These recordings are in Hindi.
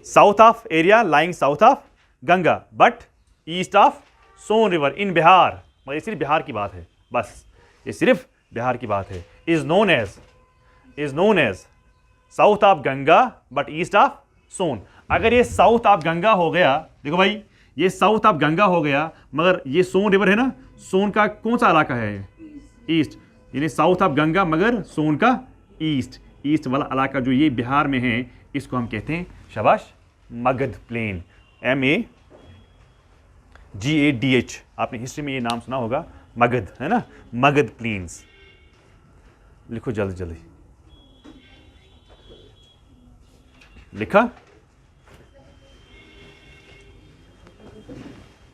South of area lying south of Ganga but east of Son river in Bihar, मगर ये सिर्फ बिहार की बात है, बस ये सिर्फ बिहार की बात है। Is known as south of Ganga but east of Son. अगर ये साउथ ऑफ गंगा हो गया, देखो भाई ये साउथ ऑफ गंगा हो गया, मगर ये सोन रिवर है ना, सोन का कौन सा इलाका है? ईस्ट, यानी साउथ ऑफ गंगा मगर सोन का ईस्ट वाला इलाका जो ये बिहार में है, इसको हम कहते हैं, शाबाश, मगध प्लेन, MAGADH। आपने हिस्ट्री में ये नाम सुना होगा, मगध, है ना, मगध प्लेन्स। लिखो जल्दी जल्दी, लिखा।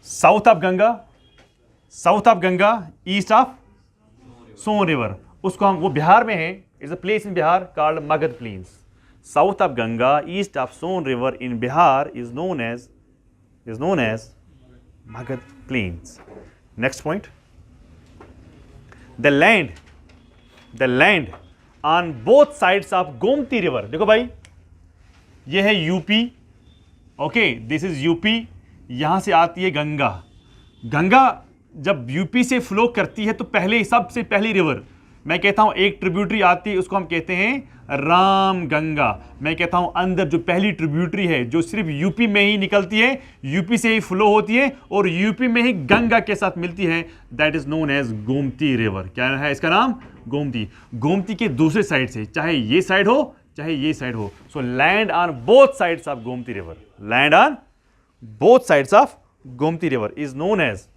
South of Ganga east of Son river, उसको हम, वो बिहार में है, is a place in Bihar called Magadh plains. South of Ganga east of Son river in Bihar is known as Magadh plains. Next point, the land on both sides of Gomti river. देखो भाई ये है UP, okay, this is UP, यहां से आती है गंगा। गंगा जब यूपी से फ्लो करती है तो पहले, सबसे पहली रिवर, मैं कहता हूं एक ट्रिब्यूटरी आती है, उसको हम कहते हैं राम गंगा। मैं कहता हूं अंदर जो पहली ट्रिब्यूटरी है जो सिर्फ यूपी में ही निकलती है, यूपी से ही फ्लो होती है और यूपी में ही गंगा के साथ मिलती है, that is known as Gomti river. क्या है इसका नाम? गोमती। गोमती के दूसरे साइड से, चाहे ये साइड हो चाहे ये साइड हो, so land on both sides of Gomti river, land on both sides of Gomti river is known as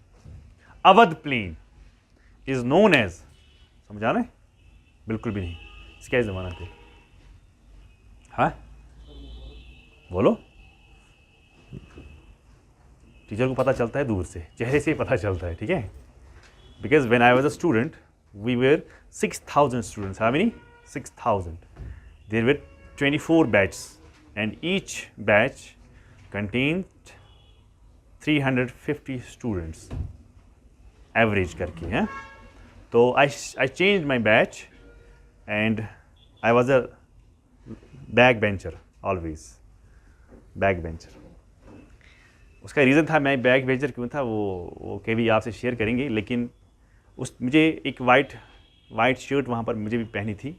Awadh plain, is known as, समझा ना? बिल्कुल भी नहीं, इसका इस जमाना थे। हाँ बोलो, टीचर को पता चलता है दूर से, चेहरे से ही पता चलता है, ठीक है? Because when I was a student we were 6,000 students. How many? 6,000. There were 24 batches and each batch contained 350 students average करके, हैं? तो I changed my batch and I was a backbencher always, backbencher. उसका रीज़न था, मैं बैक बेंचर क्यों था वो कभी आपसे शेयर करेंगे, लेकिन मुझे एक वाइट शर्ट वहाँ पर मुझे भी पहनी थी,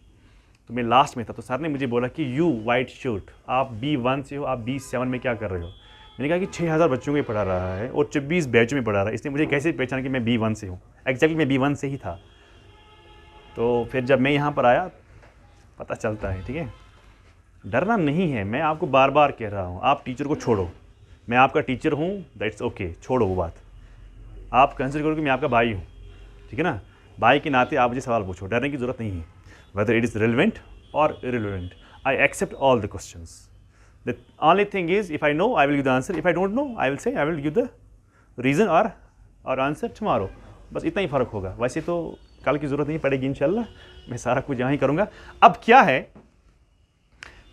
तो मैं लास्ट में था, तो सर ने मुझे बोला कि यू वाइट शर्ट, आप B1 से हो, आप B7 में क्या कर रहे हो? मैंने कहा कि 6,000 बच्चों में पढ़ा रहा है और 24 बैच में पढ़ा रहा है, इसने मुझे कैसे पहचाना कि मैं B1 से हूँ? एक्जैक्टली मैं B1 से ही था। तो फिर जब मैं यहाँ पर आया पता चलता है, ठीक है? डरना नहीं है, मैं आपको बार बार कह रहा हूँ, आप टीचर को छोड़ो, मैं आपका टीचर हूँ, दैट्स ओके, छोड़ो वो बात, आप कंसिडर करो कि मैं आपका भाई हूँ, ठीक है ना? भाई के नाते आप मुझे सवाल पूछो, डरने की जरूरत नहीं है। Whether it is relevant or irrelevant, I accept all the questions. The only thing is, if I know, I will give the answer. If I don't know, I will say I will give the reason or answer tomorrow. बस इतना ही फ़र्क होगा। वैसे तो कल की ज़रूरत नहीं पड़ेगी इंशाल्लाह, मैं सारा कुछ यहाँ ही करूँगा। अब क्या है,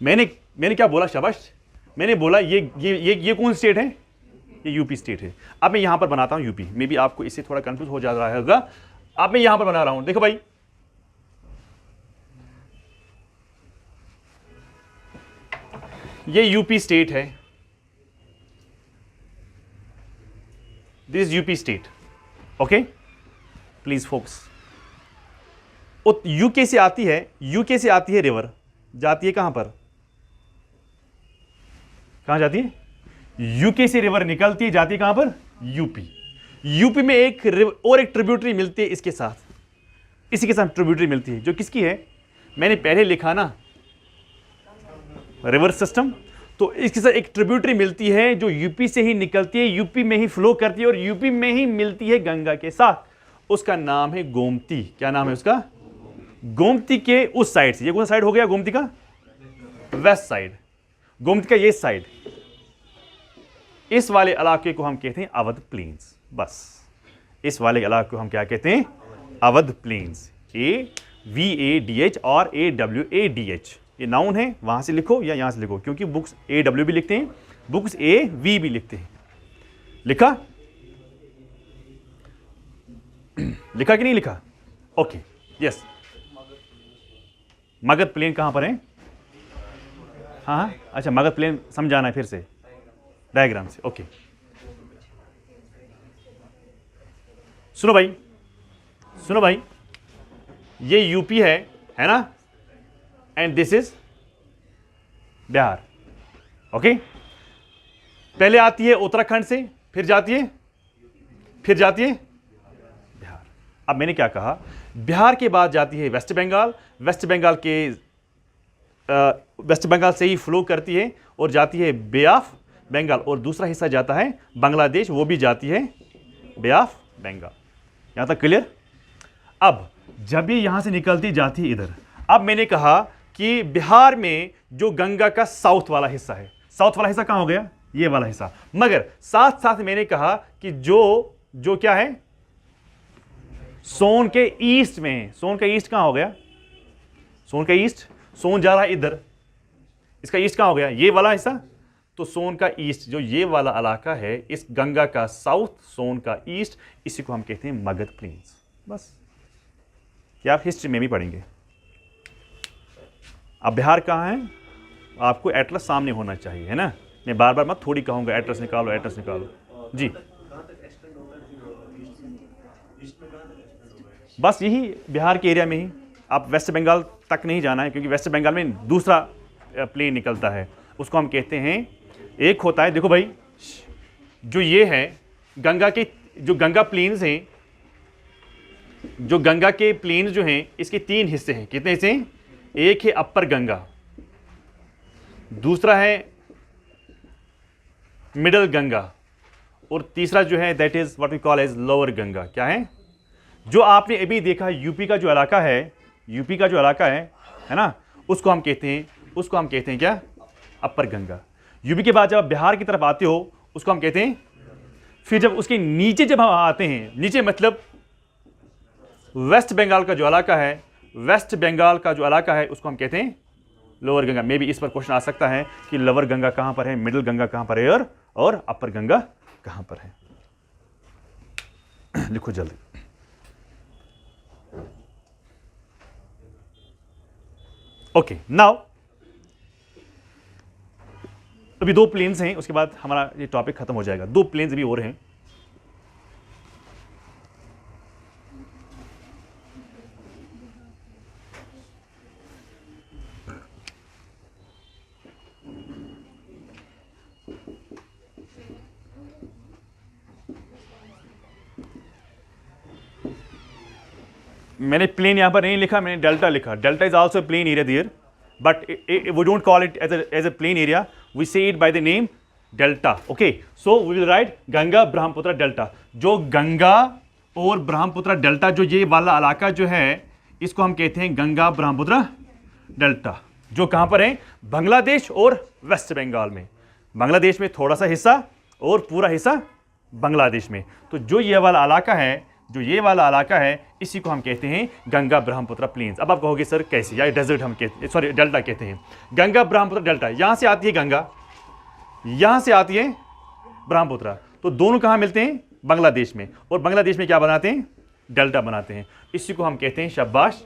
मैंने क्या बोला? शाबाश, मैंने बोला ये कौन स्टेट है? ये यूपी स्टेट है। अब मैं यहाँ पर बनाता हूँ यूपी, मे बी आपको इससे थोड़ा कंफ्यूज हो जा रहा होगा। अब मैं यहाँ पर बना रहा हूँ, देखो भाई, ये यूपी स्टेट है, this is UP state, okay, please focus. UK से आती है रिवर, जाती है कहां पर? कहां जाती है? यूके से रिवर निकलती है, जाती है कहां पर? यूपी में एक ट्रिब्यूटरी मिलती है इसके साथ, इसी के साथ ट्रिब्यूटरी मिलती है, जो किसकी है? मैंने पहले लिखा ना, रिवर सिस्टम। तो इसके साथ एक ट्रिब्यूटरी मिलती है जो यूपी से ही निकलती है, यूपी में ही फ्लो करती है और यूपी में ही मिलती है गंगा के साथ, उसका नाम है गोमती। क्या नाम है उसका? गोमती के उस साइड से, ये कौन सा साइड हो गया गोमती का? West side. गोमती का ये साइड, इस वाले इलाके को हम कहते हैं अवध प्लेन्स। बस इस वाले इलाके को हम क्या कहते हैं? अवध प्लेन्स। AVADH और AWADH, ये नाउन है, वहां से लिखो या यहां से लिखो, क्योंकि बुक्स AW भी लिखते हैं, बुक्स AV भी लिखते हैं। लिखा लिखा कि नहीं लिखा? Okay, yes. मगध प्लेन कहां पर है? हाँ हाँ, अच्छा मगध प्लेन समझाना है फिर से डायग्राम से, ओके। सुनो भाई, सुनो भाई, ये यूपी है ना, and this is Bihar, okay. पहले आती है उत्तराखंड से, फिर जाती है बिहार। अब मैंने क्या कहा, बिहार के बाद जाती है वेस्ट बंगाल, वेस्ट बंगाल से ही फ्लो करती है और जाती है बे ऑफ बंगाल, और दूसरा हिस्सा जाता है बांग्लादेश, वो भी जाती है बे ऑफ बंगाल। यहां तक क्लियर? अब जब ये यहां से निकलती जाती है इधर, अब मैंने कहा कि बिहार में जो गंगा का साउथ वाला हिस्सा है, साउथ वाला हिस्सा कहां हो गया, ये वाला हिस्सा, मगर साथ साथ मैंने कहा कि जो क्या है, सोन के ईस्ट में है। सोन का ईस्ट कहां हो गया, सोन का ईस्ट, सोन जा रहा है इधर, इसका ईस्ट कहां हो गया, ये वाला हिस्सा। तो सोन का ईस्ट जो ये वाला इलाका है, इस गंगा का साउथ, सोन का ईस्ट, इसी को हम कहते हैं मगध प्लेन्स। बस, क्या आप हिस्ट्री में भी पढ़ेंगे। अब बिहार कहाँ है, आपको एटलस सामने होना चाहिए, है ना। मैं बार बार मत थोड़ी कहूंगा एटलस निकालो, एटलस निकालो जी। बस यही बिहार के एरिया में ही, आप वेस्ट बंगाल तक नहीं जाना है, क्योंकि वेस्ट बंगाल में दूसरा प्लेन निकलता है, उसको हम कहते हैं, एक होता है, देखो भाई, जो ये है गंगा के, जो गंगा प्लेन्स हैं, जो गंगा के प्लेन्स जो हैं, इसके 3 हिस्से हैं। कितने हिस्से हैं? एक है अपर गंगा, दूसरा है मिडल गंगा, और तीसरा जो है that is what we call as lower Ganga. क्या है? जो आपने अभी देखा यूपी का जो इलाका है, यूपी का जो इलाका है ना, उसको हम कहते हैं क्या, अपर गंगा। यूपी के बाद जब आप बिहार की तरफ आते हो, उसको हम कहते हैं, फिर जब उसके नीचे जब हम आते हैं, नीचे मतलब वेस्ट बंगाल का जो इलाका है, वेस्ट बंगाल का जो इलाका है, उसको हम कहते हैं लोअर गंगा। मे भी इस पर क्वेश्चन आ सकता है कि लोअर गंगा कहां पर है, मिडिल गंगा कहां पर है, और अपर गंगा कहां पर है। लिखो जल्दी। ओके, नाउ अभी 2 प्लेन्स हैं, उसके बाद हमारा ये टॉपिक खत्म हो जाएगा। 2 प्लेन्स अभी और हैं। मैंने प्लेन यहां पर नहीं लिखा, मैंने डेल्टा लिखा। Delta is also plain area there, but we don't call it as a plain area, we say it by the name delta. Okay, so we will write Ganga Brahmaputra delta. जो गंगा और ब्रह्मपुत्र डेल्टा, जो ये वाला इलाका जो है, इसको हम कहते हैं गंगा ब्रह्मपुत्र डेल्टा, जो कहां पर है, बांग्लादेश और वेस्ट बंगाल में। बांग्लादेश में थोड़ा सा हिस्सा और पूरा हिस्सा बांग्लादेश में। तो जो ये वाला इलाका है, जो ये वाला इलाका है, इसी को हम कहते हैं गंगा ब्रह्मपुत्र प्लेन्स। अब आप कहोगे सर कैसे, या डेजर्ट हम कहते, सॉरी डेल्टा कहते हैं। गंगा ब्रह्मपुत्र डेल्टा, यहां से आती है गंगा, यहां से आती है ब्रह्मपुत्र, तो दोनों कहां मिलते हैं, बांग्लादेश में। और बांग्लादेश में क्या बनाते हैं, डेल्टा बनाते हैं। इसी को हम कहते हैं, शाबाश,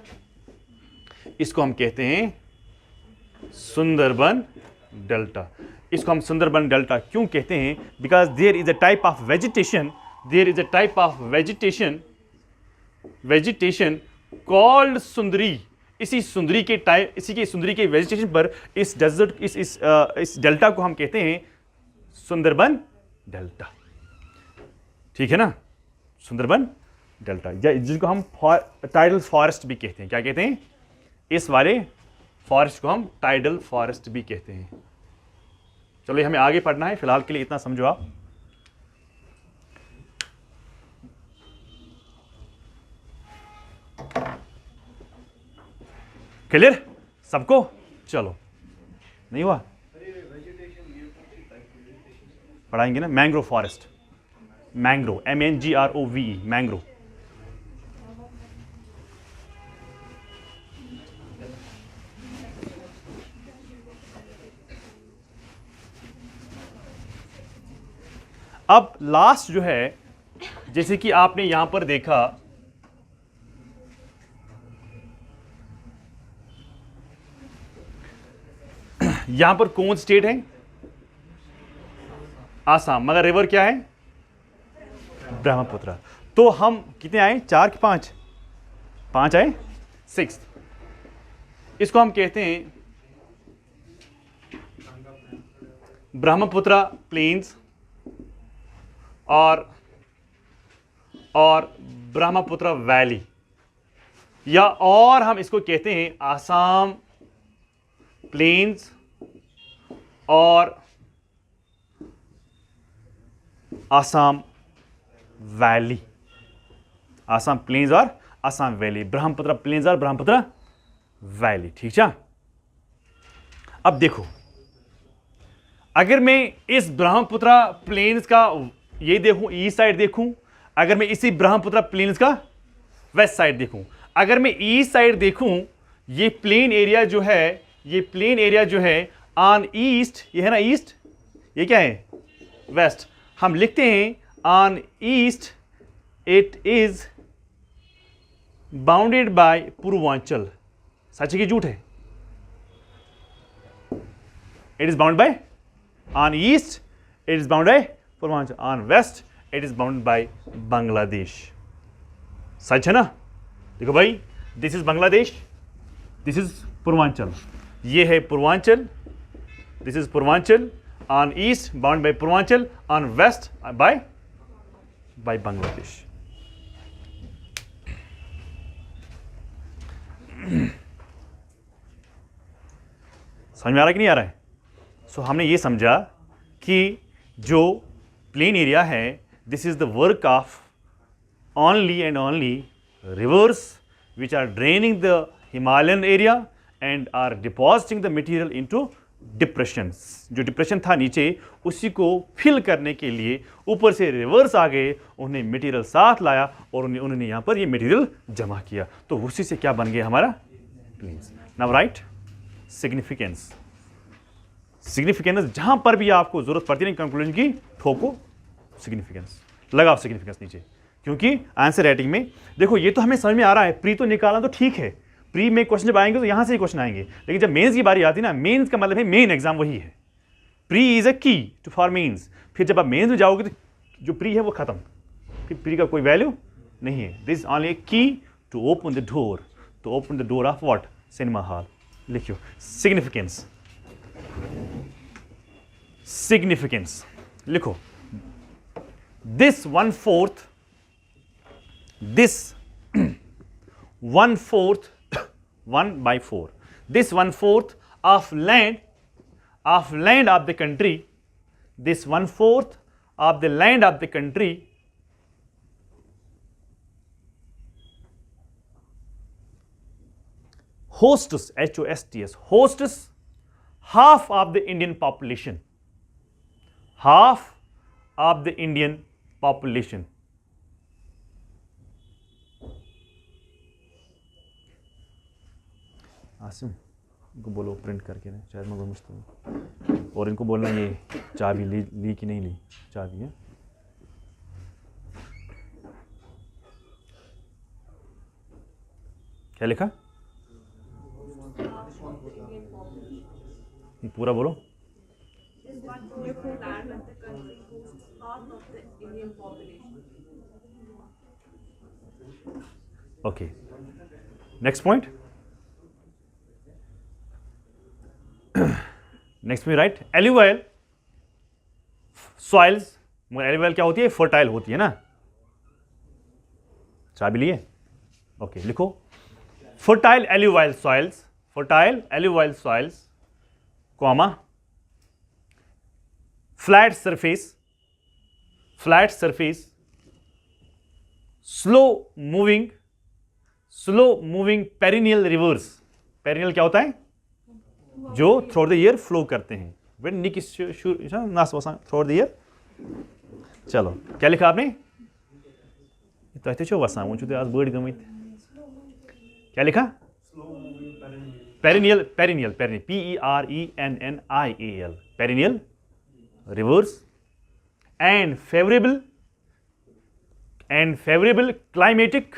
इसको हम कहते हैं सुंदरबन डेल्टा। इसको हम सुंदरबन डेल्टा क्यों कहते हैं, because there is a type of vegetation, there is a type of vegetation called सुंदरी। इसी सुंदरी के टाइप, इसी के सुंदरी के वेजिटेशन पर इस डेजर्ट, इस डेल्टा को हम कहते हैं सुंदरबन डेल्टा। ठीक है ना, सुंदरबन डेल्टा, या जिनको हम टाइडल फॉरेस्ट भी कहते हैं। क्या कहते हैं, इस वाले फॉरेस्ट को हम टाइडल फॉरेस्ट भी कहते हैं। चलो ये हमें आगे पढ़ना है, फिलहाल के लिए इतना समझो आप। क्लियर सबको? चलो, नहीं हुआ, पढ़ाएंगे ना। Mangrove forest, mangrove, MNGROVE, mangrove. अब लास्ट जो है, जैसे कि आपने यहां पर देखा, यहां पर कौन स्टेट है? आसाम, मगर रिवर क्या है? ब्रह्मपुत्र। तो हम कितने आए? 4 कि 5? 5 आए। 6, इसको हम कहते हैं ब्रह्मपुत्र प्लेन्स और ब्रह्मपुत्र वैली, या और हम इसको कहते हैं आसाम प्लेन्स और आसाम वैली। आसाम प्लेन्स और आसाम वैली, ब्रह्मपुत्र प्लेन्स और ब्रह्मपुत्र वैली। ठीक है। अब देखो, अगर मैं इस ब्रह्मपुत्र प्लेन्स का ये देखूं, ईस्ट साइड देखूं, अगर मैं इसी ब्रह्मपुत्र प्लेन्स का वेस्ट साइड देखूं, अगर मैं ईस्ट साइड देखूं, ये प्लेन एरिया जो है, ये प्लेन एरिया जो है ऑन ईस्ट, ये है ना ईस्ट, ये क्या है? वेस्ट। हम लिखते हैं on east it is bounded by Purvanchal. सच है कि झूठ है? It is bound by, on east it is bound by Purvanchal, on west it is bound by Bangladesh. सच है ना? देखो भाई, this is Bangladesh, this is Purvanchal, ये है Purvanchal, this is Purvanchal, on east bound by Purvanchal, on west by Bangladesh. समझ में आ रहा है कि नहीं आ रहा है? सो हमने ये समझा कि जो प्लेन एरिया है, this is the work of only and only rivers which are draining the Himalayan area and are depositing the material into depressions। जो डिप्रेशन था नीचे, उसी को फिल करने के लिए ऊपर से रिवर्स आ गए, उन्हें मटेरियल साथ लाया और उन्होंने यहाँ पर ये मटेरियल जमा किया, तो उसी से क्या बन गया हमारा plains. Now right significance. Significance जहाँ पर भी आपको जरूरत पड़ती है कंक्लूजन की, ठोको सिग्निफिकेंस, लगाओ सिग्निफिकेंस नीचे, क्योंकि आंसर राइटिंग में देखो ये तो हमें समझ में आ रहा है, प्री तो निकालना तो ठीक है, प्री में क्वेश्चन जब आएंगे तो यहां से ही क्वेश्चन आएंगे, लेकिन जब मेंस की बारी आती है ना, मेंस का मतलब है मेन एग्जाम वही है, प्री इज अ की टू फॉर मेंस। फिर जब आप मेंस में जाओगे तो जो प्री है वो खत्म, फिर प्री का कोई वैल्यू नहीं है। This only a key to open the door, to open the door of what? Cinema hall. लिखियो सिग्निफिकेंस, सिग्निफिकेंस लिखो। This 1/4, this 1/4, 1/4, this 1/4 of land of the country, this 1/4 of the land of the country hosts, HOSTS, hosts half of the Indian population, half of the Indian population। Asim इनको बोलो प्रिंट करके ना, शायद मैं समझता हूँ, और इनको बोलना ये चाबी ली कि नहीं ली, चाबी है। क्या लिखा? पूरा बोलो। Okay, next point. नेक्स्ट में राइट एल्यूवाइल सॉइल्स, मगर एल्यूवाइल क्या होती है? फर्टाइल होती है ना। चाबी लिए? ओके, लिखो fertile alluvial soils, fertile alluvial soils comma flat surface, flat surface, slow moving perennial rivers. Perennial क्या होता है? जो थ्रू द ईयर फ्लो करते हैं, when nick through the ear. चलो क्या लिखा आपने? तो वसान वो आज बड़ गमित, क्या लिखा? Perennial, perennial, perennial, PERENNIAL, perennial rivers and favourable climatic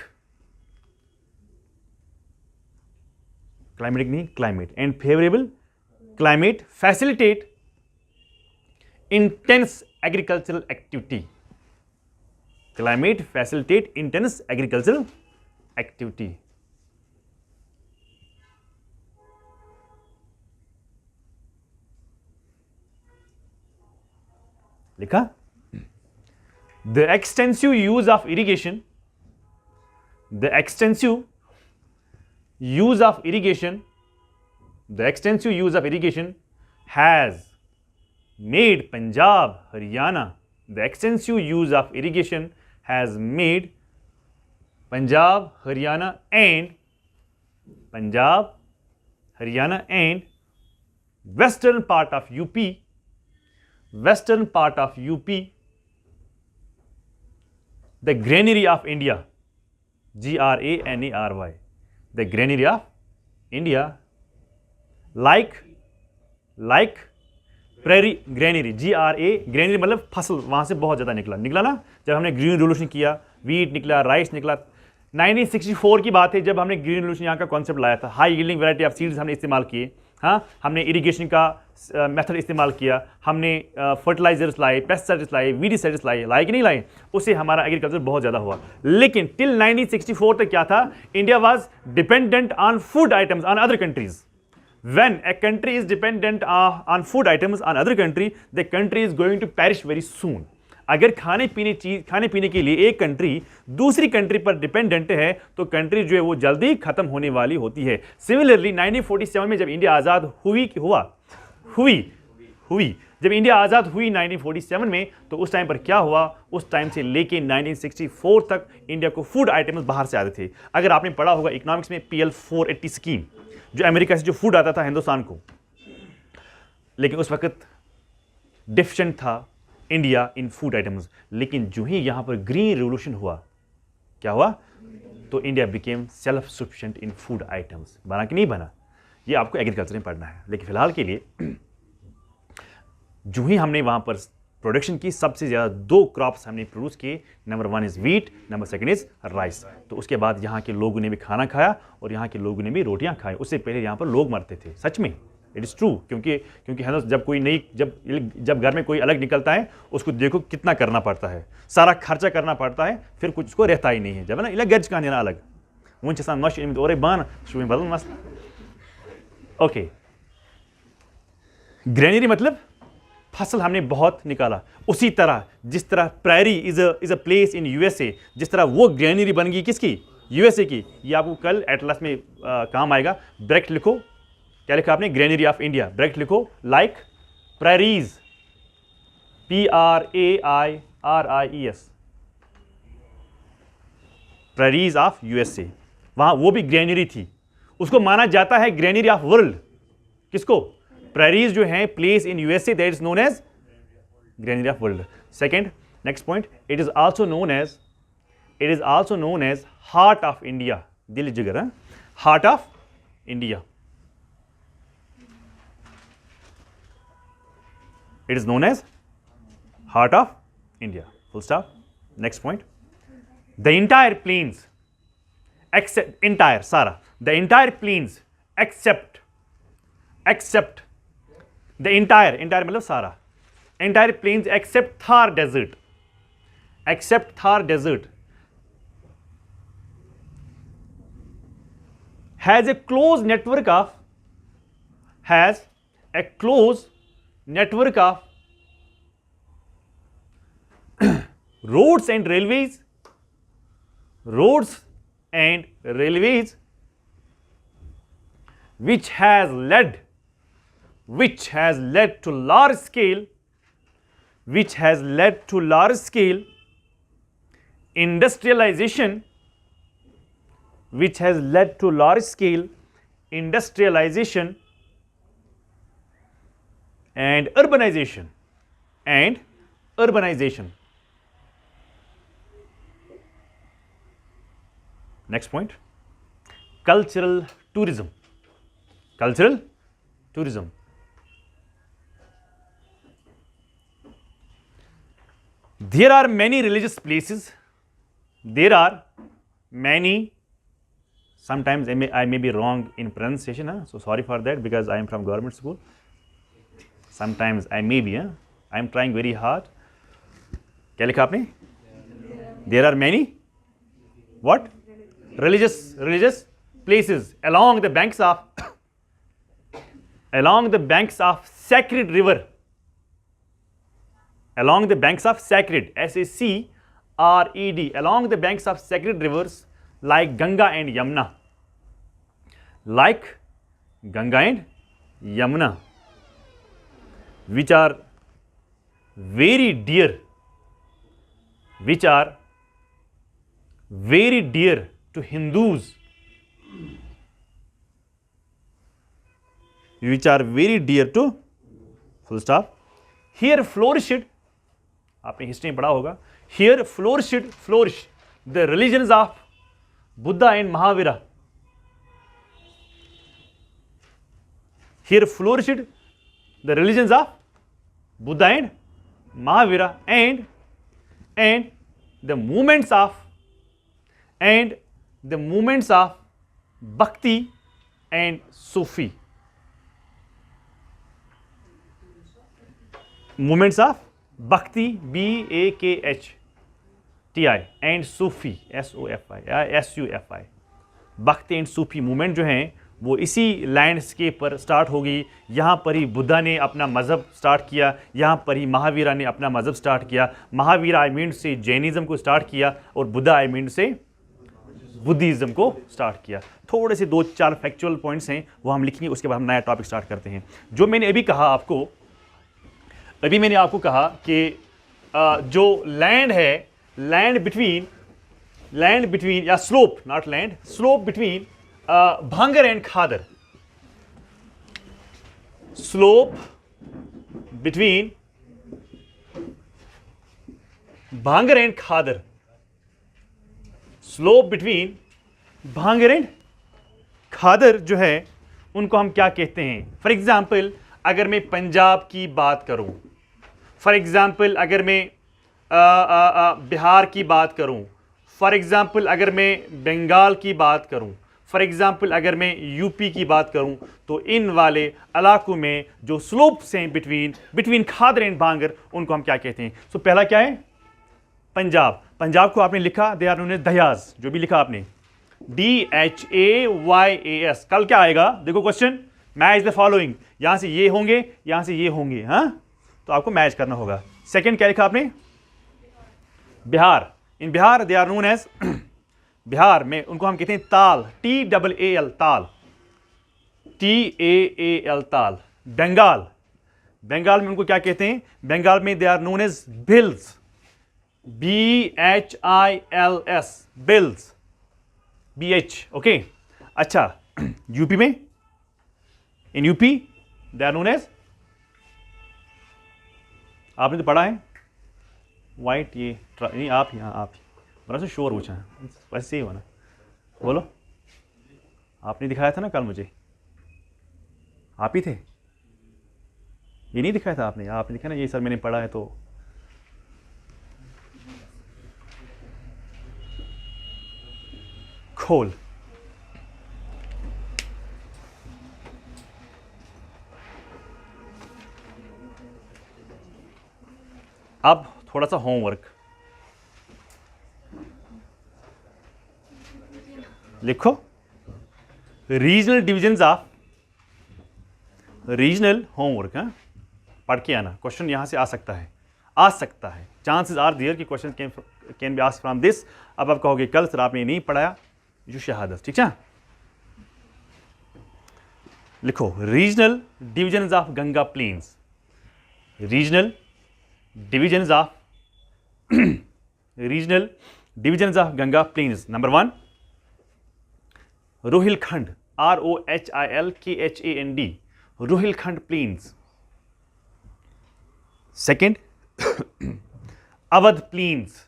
नहीं, climate and favourable climate facilitate intense agricultural activity. Climate facilitate intense agricultural activity. लिखा? The extensive use of irrigation, the extensive use of irrigation, the extensive use of irrigation has made Punjab, Haryana, the extensive use of irrigation has made Punjab, Haryana and western part of UP, the granary of India, GRANARY, the granary of India, like prairie granary, granary मतलब फसल, वहाँ से बहुत ज़्यादा निकला ना, जब हमने ग्रीन रिवोल्यूशन किया, वीट निकला, राइस निकला। 1964 की बात है जब हमने ग्रीन रिवोल्यूशन यहाँ का कॉन्सेप्ट लाया था। High yielding variety of seeds हमने इस्तेमाल किए, हाँ, हमने इरिगेशन का मेथड इस्तेमाल किया, हमने फर्टिलाइजर्स लाए, पेस्टिसाइड्स लाए, वीडिसाइड्स लाए कि नहीं लाए, उससे हमारा एग्रीकल्चर बहुत ज़्यादा हुआ। लेकिन टिल 1964 तक क्या था, India was dependent on food items on other countries. When a country is dependent on food items on other country, the country is going to perish very soon. अगर खाने पीने के लिए एक कंट्री दूसरी कंट्री पर डिपेंडेंट है तो कंट्री जो है वो जल्दी खत्म होने वाली होती है। सिमिलरली 1947 में जब इंडिया आज़ाद हुई जब इंडिया आज़ाद हुई 1947 में, तो उस टाइम पर क्या हुआ, उस टाइम से लेके 1964 तक इंडिया को फूड आइटम्स बाहर से आते थे। अगर आपने पढ़ा होगा इकोनॉमिक्स में PL 480 स्कीम, जो अमेरिका से जो फूड आता था हिंदुस्तान को, लेकिन उस वक्त डिफिशिएंट था इंडिया इन फूड आइटम्स। लेकिन जो ही यहां पर ग्रीन रिवोल्यूशन हुआ, क्या हुआ, तो इंडिया बिकेम सेल्फ सफिशिएंट इन फूड आइटम्स। बना कि नहीं बना, ये आपको एग्रीकल्चर में पढ़ना है। लेकिन फिलहाल के लिए जो ही हमने वहां पर प्रोडक्शन की, सबसे ज़्यादा 2 क्रॉप्स हमने प्रोड्यूस किए, number 1 is wheat, number 2 is rice. तो उसके बाद यहाँ के लोगों ने भी खाना खाया और यहाँ के लोगों ने भी रोटियाँ खाई। उससे पहले यहाँ पर लोग मरते थे, सच में, इट इज़ ट्रू। क्योंकि जब कोई नई जब घर में कोई अलग निकलता है, उसको देखो कितना करना पड़ता है, सारा खर्चा करना पड़ता है, फिर कुछ उसको रहता ही नहीं है। जब ना इला गर्ज का ना अलग वो नश और बान शुभ बदल मस। ओके, ग्रेनरी मतलब फसल हमने बहुत निकाला। उसी तरह जिस तरह priori is a place in USA, जिस तरह वो ग्रेनरी बन गई किसकी, USA की। ये आपको कल एटलस में काम आएगा। ब्रैकेट लिखो, क्या लिखा आपने, ग्रेनरी ऑफ इंडिया, ब्रैकेट लिखो, लाइक प्रायरीज, PRAIRIES, प्रायरीज ऑफ USA। वहां वो भी ग्रेनरी थी, उसको माना जाता है ग्रेनरी ऑफ वर्ल्ड। किसको, प्रायरीज जो हैं place in USA, that is known as granary of world. Second, next point, it is also known as heart of India, दिल जिगर, heart of India. It is known as heart of India. Full stop. Next point. The entire plains, except entire Sara. The entire plains except the entire मतलब सारा, entire plains except Thar desert, has a close network of roads and railways, which has led to large scale industrialization, and urbanization. Next point, cultural tourism. There are many religious places. Sometimes I may be wrong in pronunciation, so sorry for that, because I am from government school. Sometimes I may be, I am trying very hard. क्या लिखा आपने? There are many what religious places along the banks of sacred river, along the banks of sacred, SACRED, along the banks of sacred rivers like Ganga and Yamuna, which are very dear to Hindus, which are very dear to full stop. Here flourished, आपने हिस्ट्री में पढ़ा होगा, here flourished the religions of Buddha and Mahavira. Here flourished the religions of Buddha and Mahavira, and the movements of Bhakti and Sufi. Movements of Bhakti, BAKHTI, and Sufi, SUFI. Bhakti and Sufi movement जो हैं वो इसी लैंडस्केप पर स्टार्ट होगी. यहाँ पर ही बुद्धा ने अपना मज़हब स्टार्ट किया, यहाँ पर ही महावीरा ने अपना मज़हब स्टार्ट किया. महावीरा आई मीन से जैनिज़्म को स्टार्ट किया और बुद्धा आई मीन से बुद्धिज़्म को स्टार्ट किया. थोड़े से 2-4 फैक्चुअल पॉइंट्स हैं वो हम लिखेंगे, उसके बाद हम नया टॉपिक स्टार्ट करते हैं. जो मैंने अभी आपको कहा कि जो लैंड है, लैंड बिटवीन या slope, not land, slope between भांगर एंड खादर, स्लोप बिटवीन भांगर एंड खादर, स्लोप बिटवीन भांगर एंड खादर जो है उनको हम क्या कहते हैं? फॉर एग्जाम्पल अगर मैं पंजाब की बात करूं, फॉर एग्जाम्पल अगर मैं बिहार की बात करूं, फॉर एग्जाम्पल अगर मैं बंगाल की बात करूं, फॉर एग्जाम्पल अगर मैं यूपी की बात करूं, तो इन वाले इलाकों में जो स्लोप्स हैं बिटवीन खादर एंड भांगर, उनको हम क्या कहते हैं? सो पहला क्या है? पंजाब. पंजाब को आपने लिखा, दे आर नोन एज दहियाज, जो भी लिखा आपने, DHAYAS. कल क्या आएगा? देखो क्वेश्चन, मैच द फॉलोइंग. यहां से ये होंगे, यहां से ये होंगे, हाँ, तो आपको मैच करना होगा. सेकंड क्या लिखा आपने? Bihar. In Bihar they are known as, Bihar में उनको हम कहते हैं ताल, TAAL, ताल, TAAL, ताल. बंगाल में उनको क्या कहते हैं? बंगाल में they are known as Bhils, BHILS, Bhils, BH. Okay. अच्छा, यूपी में, in UP they are known as, आपने तो पढ़ा है वाइट, ये नहीं आप ही, हाँ आप ही, बड़ा से शोर पूछा है, वैसे ही होना. बोलो, आपने दिखाया था ना कल मुझे, आप ही थे, ये नहीं दिखाया था आपने दिखाया ना, ये सर मैंने पढ़ा है. तो खोल, अब थोड़ा सा होमवर्क लिखो. Regional divisions of, regional homework, हाँ, पढ़ के आना. क्वेश्चन यहां से आ सकता है. चांसेस आर देयर कि question can be asked from this. अब आप कहोगे कल सर आपने नहीं पढ़ाया, जो शहादत. ठीक है, लिखो regional divisions of Ganga plains. Regional divisions of Ganga plains. Number 1, Rohilkhand, ROHILKHAND, Rohilkhand plains. Second, Awadh plains.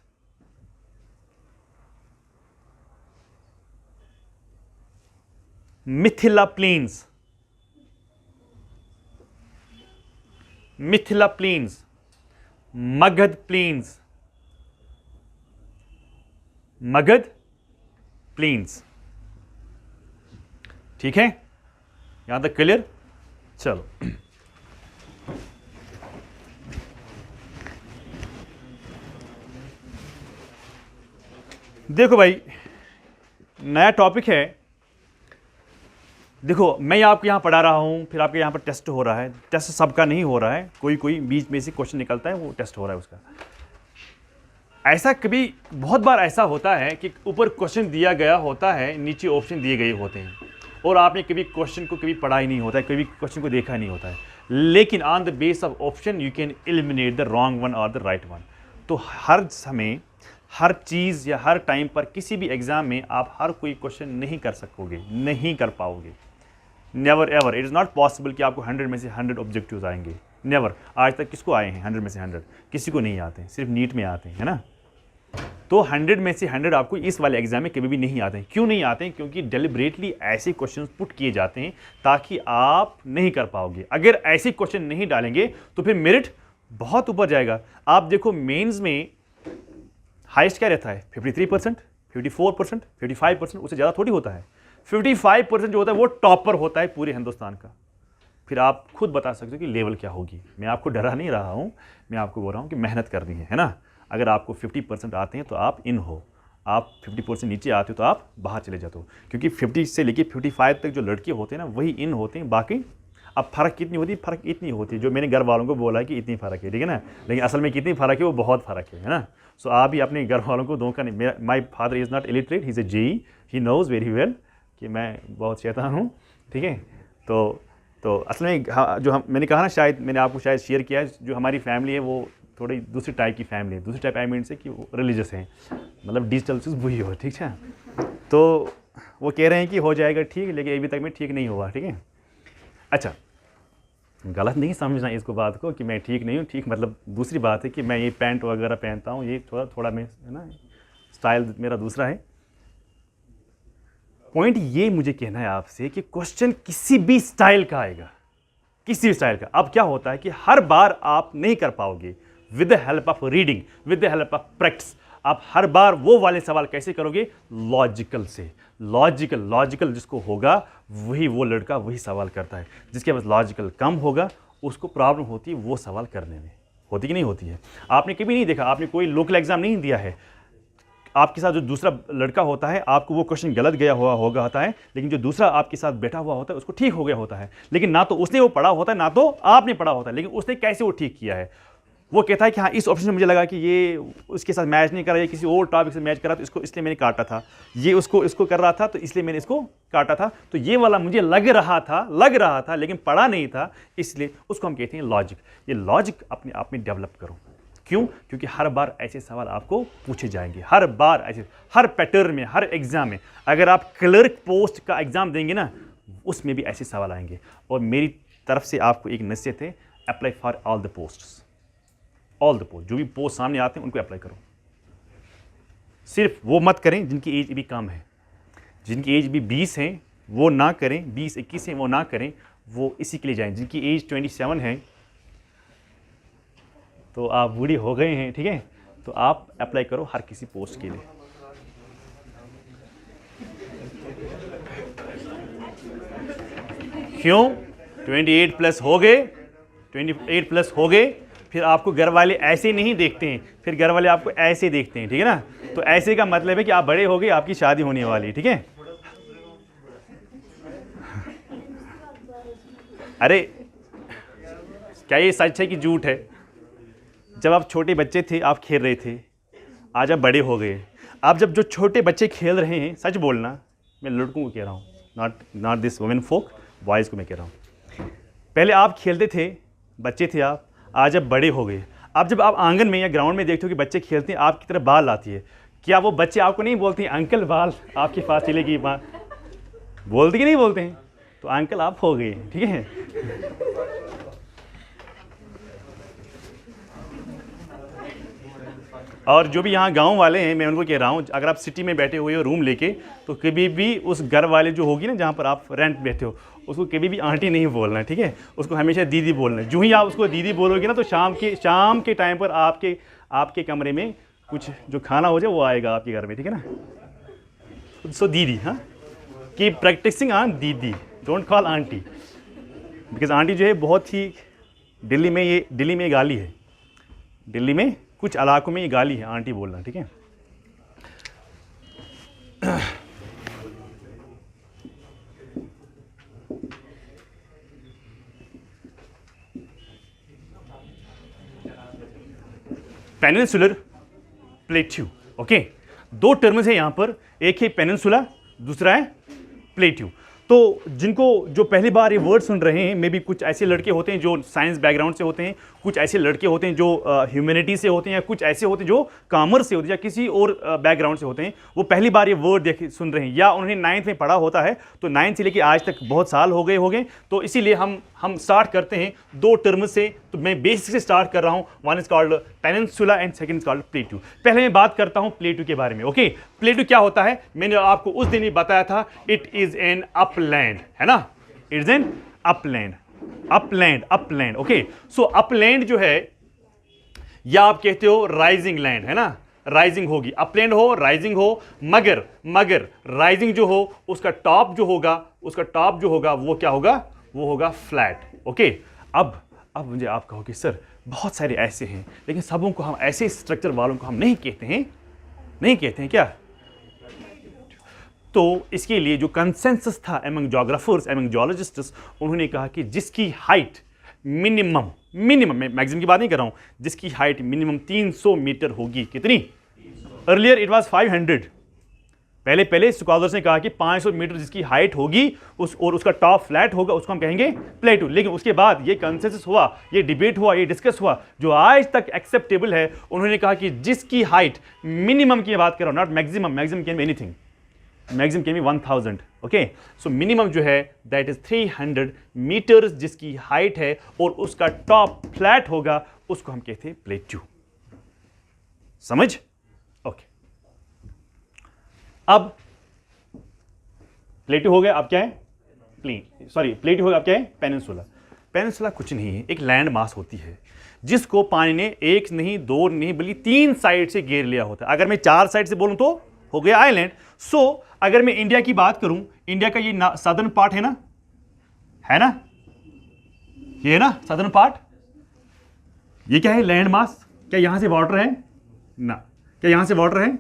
Mithila plains, Magadh plains, ठीक है, यहां तक क्लियर? चलो देखो भाई, नया टॉपिक है। देखो मैं आपको यहाँ पढ़ा रहा हूँ, फिर आपके यहाँ पर टेस्ट हो रहा है। टेस्ट सबका नहीं हो रहा है, कोई कोई बीच में से क्वेश्चन निकलता है, वो टेस्ट हो रहा है उसका। ऐसा कभी बहुत बार ऐसा होता है कि ऊपर क्वेश्चन दिया गया होता है, नीचे ऑप्शन दिए गए होते हैं, और आपने कभी क्वेश्चन को कभी पढ़ा ही नहीं होता है, कभी क्वेश्चन को देखा नहीं होता है, लेकिन on the base of option you can eliminate the wrong one और द राइट वन। तो हर समय, हर चीज़ या हर टाइम पर किसी भी एग्जाम में आप हर कोई क्वेश्चन नहीं कर सकोगे, नहीं कर पाओगे। Never ever, it is not possible कि आपको 100 में से 100 ऑब्जेक्टिव्स आएंगे। नेवर। आज तक किसको आए हैं 100 में से 100? किसी को नहीं आते हैं, सिर्फ नीट में आते हैं, है ना। तो 100 में से 100 आपको इस वाले एग्जाम में कभी भी नहीं आते हैं। क्यों नहीं आते हैं? क्योंकि डेलिब्रेटली ऐसे क्वेश्चन पुट किए जाते हैं ताकि आप नहीं कर पाओगे। अगर ऐसे क्वेश्चन नहीं डालेंगे तो फिर मेरिट बहुत ऊपर जाएगा। आप देखो मेंस में हाईएस्ट क्या रहता है? 53%, 54%, 55%, उससे ज़्यादा थोड़ी होता है। 55% जो होता है वो टॉपर होता है पूरे हिंदुस्तान का। फिर आप खुद बता सकते हो कि लेवल क्या होगी। मैं आपको डरा नहीं रहा हूँ, मैं आपको बोल रहा हूँ कि मेहनत करनी है ना। अगर आपको 50% आते हैं तो आप इन हो, आप 50% नीचे आते हो तो आप बाहर चले जाते हो। क्योंकि 50 से लेके 55 तक जो लड़के होते हैं ना, वही इन होते हैं। बाकी अब फ़र्क कितनी होती है? फ़र्क इतनी होती है जो मैंने घर वालों को बोला है कि इतनी फ़र्क है, ठीक है ना। लेकिन असल में कितनी फ़र्क है, वो बहुत फ़र्क है ना। सो आप भी अपने घर वालों को धोखा नहीं। My father is not illiterate, he is a JE, he knows very well कि मैं बहुत शैतान हूँ, ठीक है। तो असल में जो मैंने कहा ना, शायद मैंने आपको शायद शेयर किया है, जो हमारी फैमिली है वो थोड़ी दूसरी टाइप की फैमिली है। दूसरी टाइप आई मीन से कि वो रिलीजियस हैं, मतलब डिजिटल चीज़ वही हो, ठीक है। तो वो कह रहे हैं कि हो जाएगा ठीक, लेकिन अभी तक में ठीक नहीं हुआ, ठीक है। अच्छा, गलत नहीं समझना इसको बात को कि मैं ठीक नहीं हूँ। ठीक मतलब दूसरी बात है कि मैं ये पैंट वगैरह पहनता हूँ, ये थोड़ा मैं, है ना, स्टाइल मेरा दूसरा है। पॉइंट ये मुझे कहना है आपसे कि क्वेश्चन किसी भी स्टाइल का आएगा, किसी भी स्टाइल का। अब क्या होता है कि हर बार आप नहीं कर पाओगे। With the help of reading, with the help of practice, आप हर बार वो वाले सवाल कैसे करोगे? लॉजिकल से। लॉजिकल जिसको होगा वही वो लड़का वही सवाल करता है। जिसके पास लॉजिकल कम होगा उसको प्रॉब्लम होती है वो सवाल करने में। होती कि नहीं होती है? आपने कभी नहीं देखा, आपने कोई लोकल एग्जाम नहीं दिया है, आपके साथ जो दूसरा लड़का होता है, आपको वो क्वेश्चन गलत गया हुआ होता है, लेकिन जो दूसरा आपके साथ बैठा हुआ होता है उसको ठीक हो गया होता है। लेकिन ना तो उसने वो पढ़ा होता है, ना तो आपने पढ़ा होता है, लेकिन उसने कैसे वो ठीक किया है? वो कहता है कि हाँ, इस ऑप्शन में मुझे लगा कि ये उसके साथ मैच नहीं कर रहा, ये किसी और टॉपिक से मैच कर रहा, तो इसको इसलिए मैंने काटा था। ये इसको कर रहा था तो इसलिए मैंने इसको काटा था। तो ये वाला मुझे लग रहा था लेकिन पढ़ा नहीं था, इसलिए उसको हम कहते हैं लॉजिक। ये लॉजिक अपने आप में डेवलप करो। क्यों? क्योंकि हर बार ऐसे सवाल आपको पूछे जाएंगे, हर बार ऐसे, हर पैटर्न में, हर एग्जाम में। अगर आप क्लर्क पोस्ट का एग्जाम देंगे ना, उसमें भी ऐसे सवाल आएंगे। और मेरी तरफ से आपको एक नसीहत है, apply for all the post. All the post, जो भी पोस्ट सामने आते हैं उनको अप्लाई करो। सिर्फ वो मत करें जिनकी एज भी कम है। जिनकी एज भी 20 है वो ना करें, 20-21 है वो ना करें, वो इसी के लिए जाएं। जिनकी एज 27 है तो आप बूढ़ी हो गए हैं, ठीक है, तो आप अप्लाई करो हर किसी पोस्ट के लिए। क्यों? 28 प्लस हो गए, 28 प्लस हो गए, फिर आपको घर वाले ऐसे नहीं देखते हैं, फिर घर वाले आपको ऐसे देखते हैं, ठीक है ना। तो ऐसे का मतलब है कि आप बड़े हो गए, आपकी शादी होने वाली, ठीक है। अरे क्या ये सच है कि झूठ है? जब आप छोटे बच्चे थे आप खेल रहे थे, आज आप बड़े हो गए। आप जब जो छोटे बच्चे खेल रहे हैं, सच बोलना, मैं लड़कों को कह रहा हूँ, not this women folk, boys को मैं कह रहा हूँ। पहले आप खेलते थे, बच्चे थे आप, आज आप बड़े हो गए। अब जब आप आंगन में या ग्राउंड में देखते हो कि बच्चे खेलते हैं, आपकी तरफ बाल आती है, क्या वो बच्चे आपको नहीं बोलते हैं अंकल बाल आपके पास चलेगी बाल? बोलते कि नहीं बोलते हैं? तो अंकल आप हो गए, ठीक है। और जो भी यहाँ गांव वाले हैं, मैं उनको कह रहा हूँ, अगर आप सिटी में बैठे हुए हो रूम लेके, तो कभी भी उस घर वाले जो होगी ना जहाँ पर आप रेंट बैठे हो, उसको कभी भी आंटी नहीं बोलना है, ठीक है। उसको हमेशा दीदी बोलना है। जो ही आप उसको दीदी बोलोगे ना, तो शाम के टाइम पर आपके कमरे में कुछ जो खाना हो जाए वो आएगा आपके घर में, ठीक है ना। सो दीदी, हाँ, कि प्रैक्टिसिंग ऑन दीदी, don't call aunty, because aunty जो है बहुत ही दिल्ली में गाली है। दिल्ली में कुछ इलाकों में ये गाली है आंटी बोलना, ठीक है। Peninsular plateau. ओके, दो टर्म्स है यहां पर, एक है पेनिनसुला, दूसरा है प्लेट्यू। तो जिनको जो पहली बार ये वर्ड सुन रहे हैं, मे बी कुछ ऐसे लड़के होते हैं जो साइंस बैकग्राउंड से होते हैं, कुछ ऐसे लड़के होते हैं जो ह्यूमैनिटी से होते हैं, या कुछ ऐसे होते हैं जो कॉमर्स से होते हैं या किसी और बैकग्राउंड से होते हैं, वो पहली बार ये वर्ड सुन रहे हैं, या उन्होंने 9th में पढ़ा होता है, तो 9th से लेकर आज तक बहुत साल हो गए। तो इसीलिए हम स्टार्ट करते हैं दो टर्म से। तो मैं बेसिक से स्टार्ट कर रहा हूं। One is called peninsula and second is called plateau. पहले मैं बात करता हूं प्लेट्यू के बारे में। ओके, प्लेट्यू क्या होता है, मैंने आपको उस दिन ही बताया था, इट इज एन अपलैंड, है ना, it is an upland, upland. Okay, so upland जो है, या आप कहते हो राइजिंग लैंड, है ना, राइजिंग होगी, अपलैंड हो, राइजिंग हो, मगर राइजिंग जो हो उसका टॉप जो होगा वो क्या होगा, वो होगा फ्लैट। ओके, अब मुझे आप कहो कि सर बहुत सारे ऐसे हैं, लेकिन सबों को हम ऐसे स्ट्रक्चर वालों को हम नहीं कहते हैं क्या? तो इसके लिए जो कंसेंसस था एमंग जोग्राफर्स, एमंग जियोलॉजिस्ट्स, उन्होंने कहा कि जिसकी हाइट मिनिमम, मैं मैक्सिमम की बात नहीं कर रहा हूं, जिसकी हाइट मिनिमम 300 मीटर होगी। कितनी? Earlier it was 500। पहले स्कॉलर्स ने कहा कि 500 मीटर जिसकी हाइट होगी और उसका टॉप फ्लैट होगा, उसको हम कहेंगे प्लेटू। लेकिन उसके बाद ये कंसेंसस हुआ, ये डिबेट हुआ, ये डिस्कस हुआ, जो आज तक एक्सेप्टेबल है, उन्होंने कहा कि जिसकी हाइट मिनिमम की बात कर रहा हूं, not maximum can be anything, maximum can be 1000। Okay, so minimum जो है दैट इज 300 मीटर्स जिसकी हाइट है और उसका टॉप फ्लैट होगा, उसको हम कहते हैं प्लेट्यू। समझ? ओके, अब प्लेट्यू हो गया, अब क्या है? प्लेट्यू हो गया, अब क्या है? पेनिनसुला। पेनिनसुला कुछ नहीं है, एक लैंड मास होती है जिसको पानी ने एक नहीं, दो नहीं, बल्कि 3 साइड से घेर लिया होता है। अगर मैं 4 साइड से बोलूं तो हो गया आइलैंड। सो अगर मैं इंडिया की बात करूं, इंडिया का ये सदर्न पार्ट है ना, ये है ना सदर्न पार्ट, ये क्या है? Land mass. क्या यहां से वाटर है? ना। क्या यहां से वाटर है?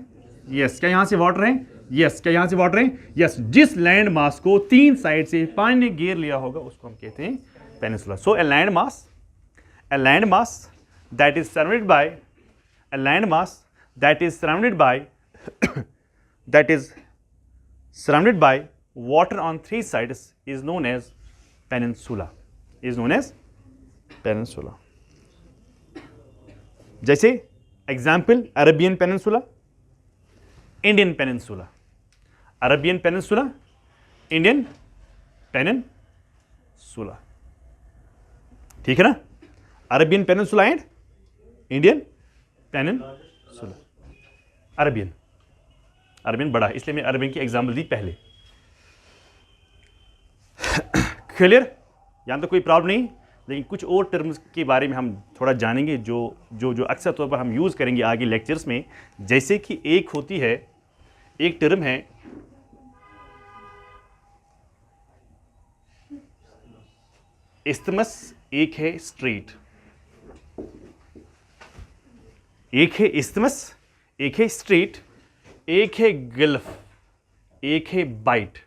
यस। क्या यहां से वाटर है? यस। क्या यहां से वाटर है? यस। जिस लैंड मास को 3 साइड से पानी ने घेर लिया होगा, उसको हम कहते हैं peninsula. So a land mass that is surrounded by a land mass that is surrounded by water on 3 sides is known as peninsula. जैसे example, Arabian peninsula, Indian peninsula, Arabian peninsula, Indian peninsula, ठीक है ना? Arabian peninsula and Indian peninsula. Arabian बड़ा, इसलिए मैं अरेबियन की एग्जाम्पल दी पहले। क्लियर? यहां तो कोई प्रॉब्लम नहीं, लेकिन कुछ और टर्म्स के बारे में हम थोड़ा जानेंगे जो अक्सर तौर पर हम यूज़ करेंगे आगे लेक्चर्स में। जैसे कि एक टर्म है इस्थमस, एक है स्ट्रेट। एक है इस्थमस, एक है स्ट्रेट, एक है गल्फ, एक है बाइट।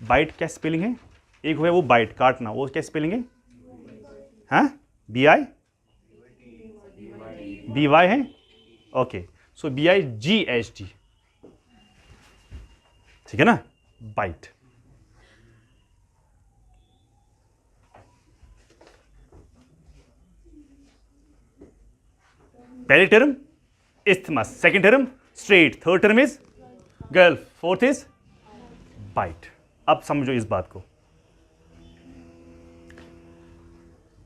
बाइट क्या स्पेलिंग है? एक है वो बाइट, काटना, वो क्या स्पेलिंग है? हाँ, BI है। ओके, सो BIGHT, ठीक है ना? बाइट। पहले term isthmus, second term strait, third term is gulf, fourth is bight. अब समझो इस बात को।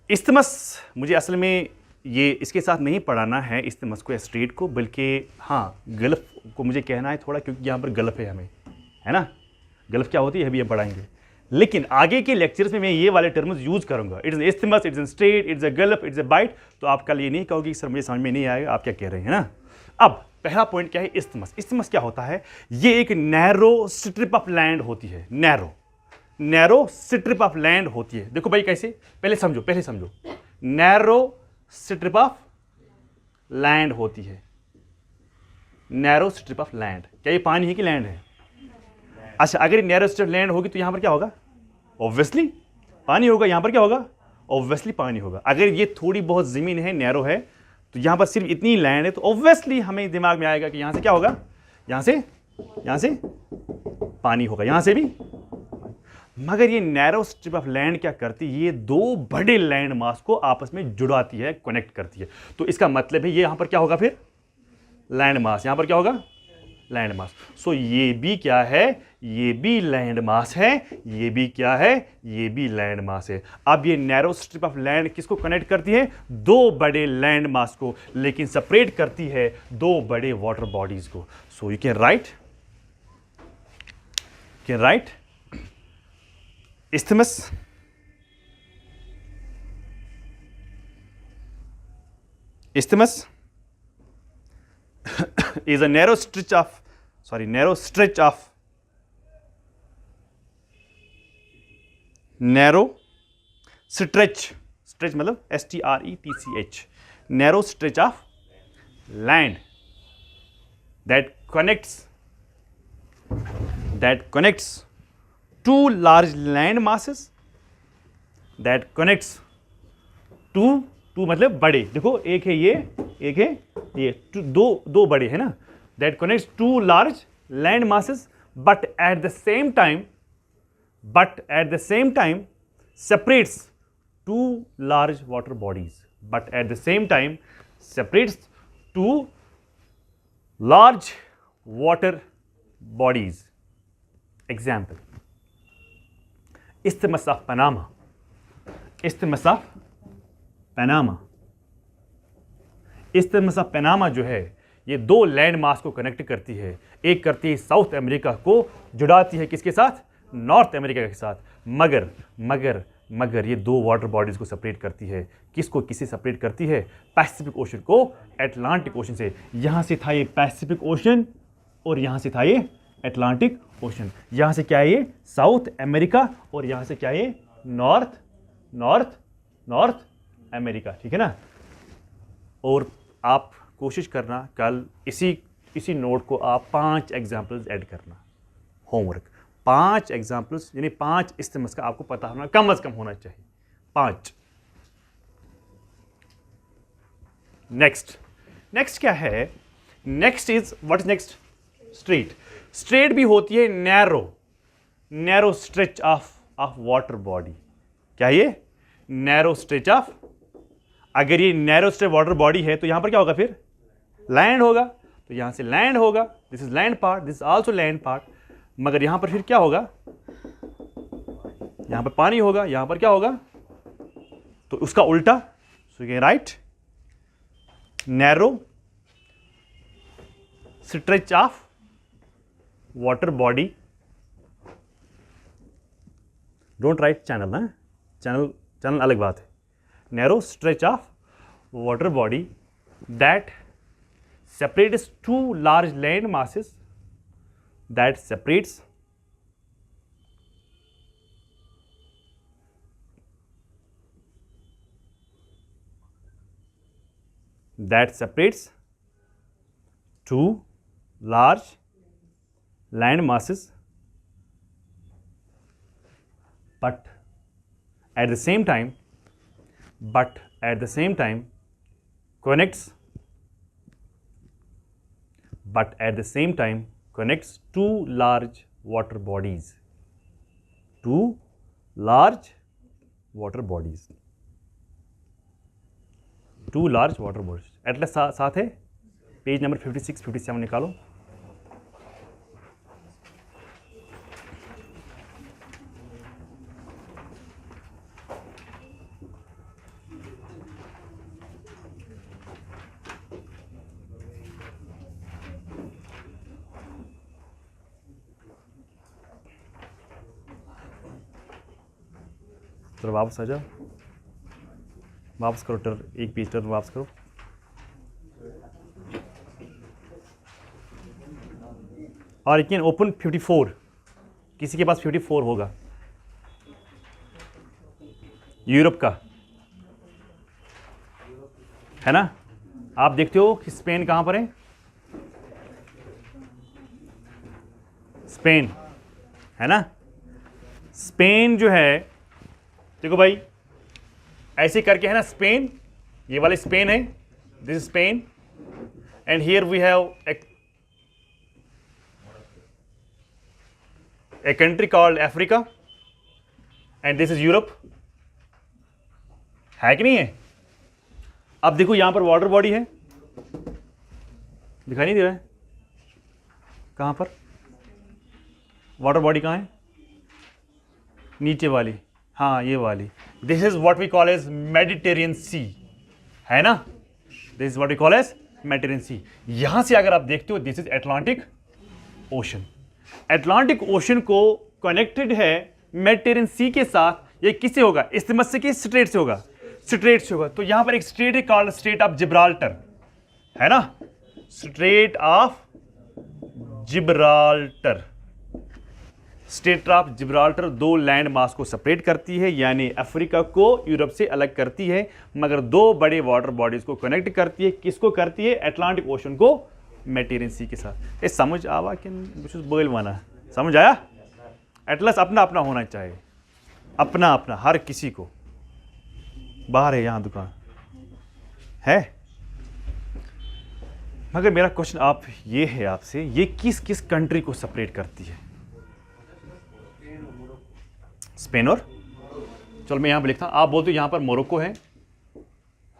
इस्थमस मुझे असल में ये इसके साथ नहीं पढ़ाना है, इस्थमस को या स्ट्रेट को, बल्कि हाँ गल्फ को मुझे कहना है थोड़ा, क्योंकि यहाँ पर गल्फ है हमें, है ना? गल्फ क्या होती है अभी हम पढ़ाएंगे, लेकिन आगे के लेक्चर्स में मैं ये वाले टर्म्स यूज करूंगा। It's an isthmus, it's an strait, it's a gulf, it's a bight. तो आप कल ये नहीं कहोगे कि सर मुझे समझ में नहीं आएगा, आप क्या कह रहे हैं ना? अब पहला पॉइंट क्या है? इस्थमस। इस्थमस क्या होता है? ये एक नैरो स्ट्रिप ऑफ लैंड होती है, नैरो स्ट्रिप ऑफ लैंड होती है। देखो भाई कैसे, पहले समझो। नैरो स्ट्रिप ऑफ लैंड होती है, नैरो स्ट्रिप ऑफ लैंड। क्या ये पानी है कि लैंड है? अच्छा, अगर नैरो स्ट्रिप लैंड होगी तो यहां पर क्या होगा? ऑब्वियसली पानी होगा। यहां पर क्या होगा? ऑब्वियसली पानी होगा। अगर ये थोड़ी बहुत जमीन है, नैरो है, तो यहाँ पर सिर्फ इतनी लैंड है, तो ऑब्वियसली हमें दिमाग में आएगा कि यहाँ से क्या होगा, यहाँ से पानी होगा, यहाँ से भी। मगर ये नैरो स्ट्रिप ऑफ लैंड क्या करती है, ये दो बड़े लैंड मास को आपस में जुड़ाती है, कनेक्ट करती है। तो इसका मतलब है ये यहाँ पर क्या होगा, फिर लैंड मास, यहाँ पर क्या होगा, लैंड मास। सो ये भी क्या है, ये भी लैंड मास है, ये भी क्या है, ये भी लैंड मास है। अब ये नैरो स्ट्रिप ऑफ लैंड किसको कनेक्ट करती है, दो बड़े लैंड मास को, लेकिन सेपरेट करती है दो बड़े वाटर बॉडीज को। So you can write isthmus is a narrow stretch of narrow stretch मतलब STRETCH, narrow stretch of land that connects two large land masses, that connects two मतलब बड़े, देखो एक है ये, एक है ये, दो बड़े है ना, that connects two large land masses but at the same time separates two large water bodies, but at the same time separates two large water bodies. Example, Isthmus of Panama. Isthmus of Panama जो है ये दो लैंड मास को कनेक्ट करती है, एक करती है साउथ अमेरिका को, जुड़ाती है किसके साथ, नॉर्थ अमेरिका के साथ। मगर ये दो वाटर बॉडीज को सेपरेट करती है, किसको किससे सेपरेट करती है, पैसिफिक ओशन को अटलांटिक ओशन से। यहां से था ये पैसिफिक ओशन और यहां से था ये अटलांटिक ओशन, यहां से क्या है ये साउथ अमेरिका और यहां से क्या है ये नॉर्थ अमेरिका, ठीक है ना। और आप कोशिश करना कल इसी नोट को आप 5 एग्जाम्पल्स ऐड करना, होमवर्क 5 एग्जाम्पल्स, यानी 5 इस्तेमाल का आपको पता होना कम से कम होना चाहिए, 5। नेक्स्ट क्या है, next is what is next, straight भी होती है narrow stretch of water body. क्या ये नैरो स्ट्रेच ऑफ, अगर ये नैरो स्ट्रेच वाटर बॉडी है तो यहां पर क्या होगा, फिर लैंड होगा, तो यहां से लैंड होगा, this is land part, this is also land part. मगर यहां पर फिर क्या होगा, यहां पर पानी होगा, यहां पर क्या होगा, तो उसका उल्टा। सो ये right, narrow stretch of water body, don't write channel ना, चैनल अलग बात है। Narrow stretch of water body that separates two large land masses, that separates two large land masses, but at the same time connects two large water bodies, Atlas साथ है, पेज नंबर 56-57 निकालो। चलो वापस आ जाओ, वापस करो एक पेज टर्न वापस करो। और यू कैन ओपन 54, किसी के पास 54 होगा, यूरोप का है ना। आप देखते हो कि स्पेन कहां पर है, स्पेन है ना। स्पेन जो है, देखो भाई ऐसे करके है ना, स्पेन, ये वाले स्पेन है, this is Spain, and here we have a country called Africa, and this is Europe. है कि नहीं है? अब देखो यहां पर वाटर बॉडी है, दिखाई नहीं दे रहा है? कहां पर वाटर बॉडी कहां है? नीचे वाली, हाँ ये वाली. This is what we call as Mediterranean sea, है ना? This is what we call as Mediterranean sea. यहां से अगर आप देखते हो, this is Atlantic ocean. Atlantic ocean को कनेक्टेड है मेडिटेरियन सी के साथ. ये किससे होगा? इस्थिमस से कि स्ट्रेट से होगा? स्ट्रेट से होगा. तो यहां पर एक स्ट्रेट है कॉल्ड स्ट्रेट ऑफ जिब्राल्टर, है ना? Straight of Gibraltar. Straight of Gibraltar दो लैंड मास को सेपरेट करती है, यानी अफ्रीका को यूरोप से अलग करती है, मगर दो बड़े वाटर बॉडीज को कनेक्ट करती है. किसको करती है? एटलांटिक ओशन को मेडिटेरियन सी के साथ. ये समझ आवा कि बोल माना? समझ आया? एटलस अपना अपना होना चाहिए, अपना अपना, हर किसी को. बाहर है यहां दुकान है. मगर मेरा क्वेश्चन आप ये है आपसे, ये किस किस कंट्री को सेपरेट करती है? स्पेन और, चलो मैं यहां पर लिखता हूं. आप बोलते हो यहां पर मोरक्को है.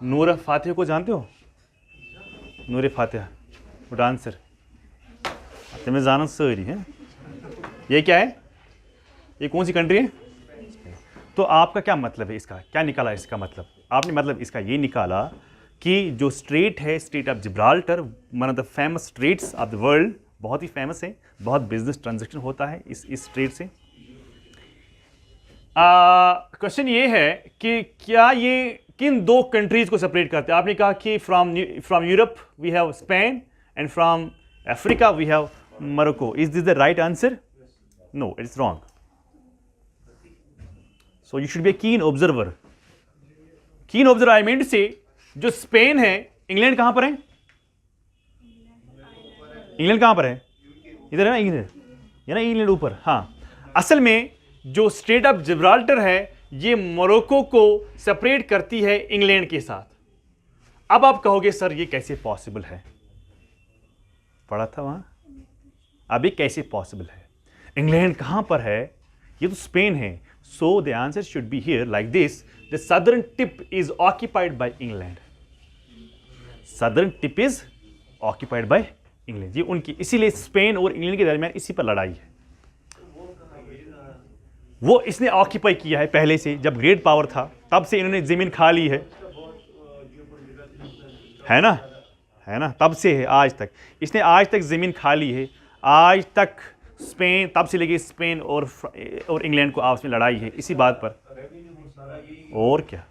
नूर फातिहा को जानते हो? नूर फातिहा वो डांसर, तुम्हें जानन सारी है. ये क्या है? ये कौन सी कंट्री है? तो आपका क्या मतलब है? इसका क्या निकाला? इसका मतलब आपने मतलब इसका ये निकाला कि जो स्ट्रेट है, strait of Gibraltar, one of the famous straits of the world, बहुत ही फेमस है, बहुत बिजनेस ट्रांजैक्शन होता है इस स्ट्रेट से. क्वेश्चन ये है कि क्या ये किन दो कंट्रीज को सेपरेट करते हैं? आपने कहा कि from Europe we have Spain and from Africa we have Morocco. Is this the right answer? No, it's wrong. So you should be a keen observer. Keen observer, I mean to say, जो स्पेन है, इंग्लैंड कहां पर है? इंग्लैंड कहां पर है? इधर है ना इंग्लैंड, ये ना इंग्लैंड ऊपर. हाँ, असल में जो स्ट्रेट ऑफ जिब्राल्टर है, ये मोरक्को को सेपरेट करती है इंग्लैंड के साथ. अब आप कहोगे सर ये कैसे पॉसिबल है? पढ़ा था वहां, अभी कैसे पॉसिबल है? इंग्लैंड कहां पर है? ये तो स्पेन है. So the answer should be here like this. The southern tip is occupied by England. Southern tip is occupied by England. ये उनकी, इसीलिए स्पेन और इंग्लैंड के दरमियान इसी पर लड़ाई है. वो इसने ऑक्यूपाई किया है पहले से, जब ग्रेट पावर था तब से इन्होंने जमीन खा ली है ना? है ना? तब से है आज तक, इसने आज तक जमीन खा ली है. आज तक स्पेन, तब से लेके स्पेन और इंग्लैंड को आपस में लड़ाई है इसी बात पर. और क्या,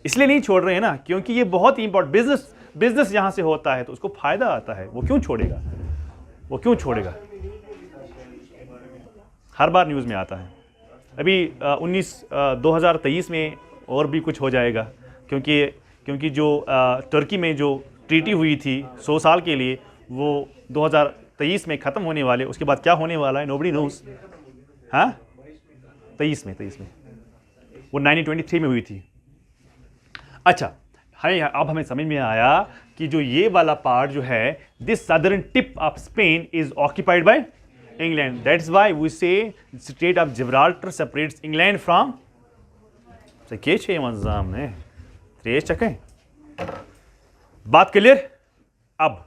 इसलिए नहीं छोड़ रहे हैं ना, क्योंकि ये बहुत ही इंपॉर्टेंट बिजनेस यहां से होता है तो उसको फायदा आता है. वो क्यों छोड़ेगा? वो क्यों छोड़ेगा? हर बार न्यूज़ में आता है. अभी 2023 में और भी कुछ हो जाएगा, क्योंकि जो तुर्की में जो ट्रीटी हुई थी 100 साल के लिए, वो 2023 में ख़त्म होने वाले. उसके बाद क्या होने वाला है नोबडी नोस. हाँ, 23 में वो 1923 में हुई थी. अच्छा, हाय, अब हमें समझ में आया कि जो ये वाला पार्ट जो है, this southern tip of Spain is occupied by England. That's why we say strait of Gibraltar separates England from. बात क्लियर? अब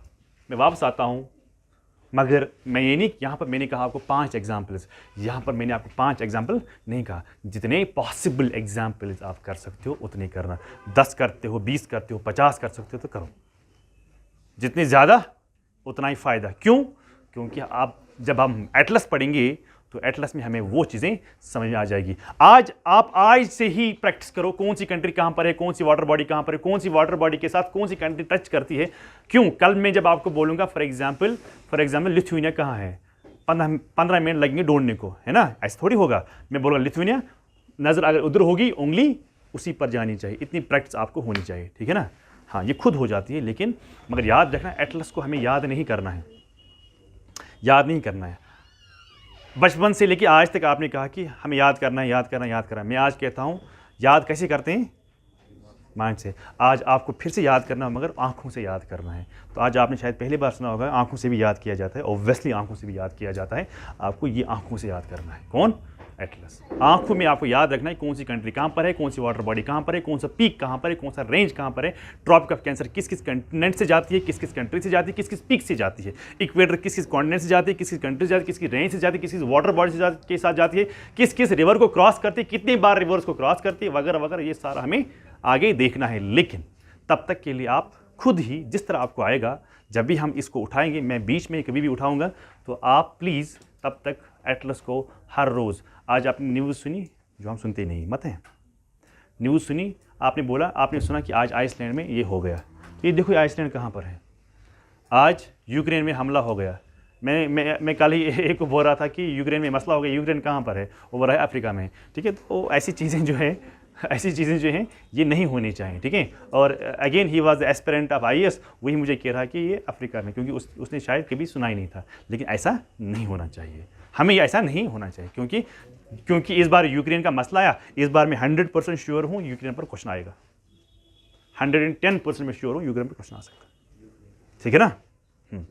मैं वापस आता हूं, मगर मैं ये नहीं, यहाँ पर मैंने कहा आपको 5 एग्जाम्पल्स. यहाँ पर मैंने आपको 5 एग्जाम्पल नहीं कहा. जितने पॉसिबल एग्जाम्पल्स आप कर सकते हो उतने करना. 10 करते हो, 20 करते हो, 50 कर सकते हो तो करो. जितने ज़्यादा उतना ही फ़ायदा. क्यों? क्योंकि आप जब हम एटलस पढ़ेंगे तो एटलस में हमें वो चीज़ें समझ में आ जाएगी. आज से ही प्रैक्टिस करो, कौन सी कंट्री कहाँ पर है, कौन सी वाटर बॉडी कहाँ पर है, कौन सी वाटर बॉडी के साथ कौन सी कंट्री टच करती है. क्यों? कल मैं जब आपको बोलूँगा, फॉर एग्जाम्पल लिथुआनिया कहाँ है, 15 मिनट लगेंगे ढूंढने को, है ना? ऐसा थोड़ी होगा. मैं बोलूँगा लिथुआनिया, नज़र अगर उधर होगी, उंगली उसी पर जानी चाहिए. इतनी प्रैक्टिस आपको होनी चाहिए, ठीक है ना? हाँ, ये खुद हो जाती है, लेकिन मगर याद रखना, एटलस को हमें याद नहीं करना है, याद नहीं करना है. बचपन से लेके आज तक आपने कहा कि हमें याद करना है, याद करना है, याद करना है. मैं आज कहता हूँ, याद कैसे करते हैं? माइंड से। आज आपको फिर से याद करना मगर आंखों से याद करना है। तो आज आपने शायद पहली बार सुना होगा आंखों से भी याद किया जाता है, ऑब्वियसली आंखों से भी याद किया जाता है। आपको ये आंखों से याद करना है। कौन? एटलस। आंखों में आपको याद रखना है कौन सी कंट्री कहाँ पर है, कौन सी वाटर बॉडी कहाँ पर है, कौन सा पीक कहाँ पर है, कौन सा रेंज कहाँ पर है, ट्रॉपिक ऑफ कैंसर किस किस कंटिनेंट से जाती है, किस किस कंट्री से जाती है, किस किस पीक से जाती है, इक्वेटर किस किस कॉन्टिनेंट से जाती है, किस किस कंट्री से जाती है, किस किस रेंज से जाती है, किस किस वाटर बॉडी के साथ जाती है, किस किस रिवर को क्रॉस करती है, कितनी बार रिवर्स को क्रॉस करती है, वगैरह वगैरह। ये सारा हमें आगे देखना है। लेकिन तब तक के लिए आप खुद ही जिस तरह आपको आएगा, जब भी हम इसको उठाएंगे, मैं बीच में कभी भी उठाऊंगा, तो आप प्लीज़ तब तक एटलस को हर रोज़, आज आपने न्यूज़ सुनी जो हम सुनते नहीं मत हैं, न्यूज़ सुनी, आपने बोला, आपने सुना कि आज आइसलैंड में ये हो गया, तो ये देखो आइसलैंड कहाँ पर है। आज यूक्रेन में हमला हो गया, मैं कल ही एक को बोल रहा था कि यूक्रेन में मसला हो गया, यूक्रेन कहाँ पर है, वो बोल रहा है अफ्रीका में। ठीक है, तो ऐसी चीज़ें जो हैं ये नहीं होनी चाहिए। ठीक है, और again he was aspirant of IAS, वही मुझे कह रहा कि ये अफ्रीका में, क्योंकि उसने शायद कभी सुना ही नहीं था। लेकिन ऐसा नहीं होना चाहिए, हमें ऐसा नहीं होना चाहिए, क्योंकि इस बार यूक्रेन का मसला आया, इस बार मैं 100% श्योर हूँ यूक्रेन पर क्वेश्चन आएगा, 110% में श्योर हूँ यूक्रेन पर क्वेश्चन आ सकता है। ठीक है ना।